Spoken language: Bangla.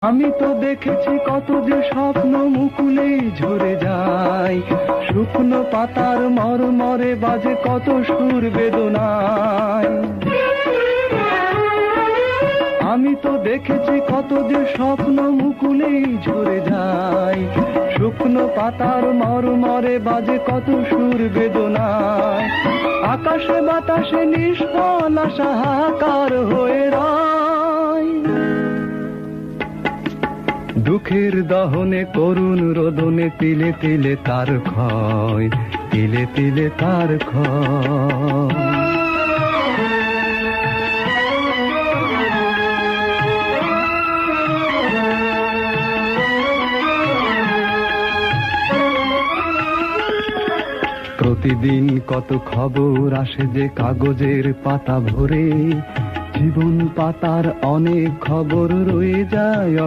আমি তো দেখেছি কত যে স্বপ্ন মুকুলে ঝরে যায়, শুকনো পাতার মরমরে বাজে কত সুর বেদনায়। আমি তো দেখেছি কত যে স্বপ্ন মুকুলে ঝরে যায়, শুকনো পাতার মরমরে বাজে কত সুর বেদনায়। আকাশে বাতাসে নিষ্ফল আশা হাহাকার হয়ে রয়, দুঃখের দহনে করুণ রোদনে তিলে তিলে তার ক্ষয়, তিলে তিলে তার ক্ষয়। প্রতিদিন কত খবর আসে যে কাগজের পাতা ভরে, জীবন পাতার অনেক খবর রয়ে যায়।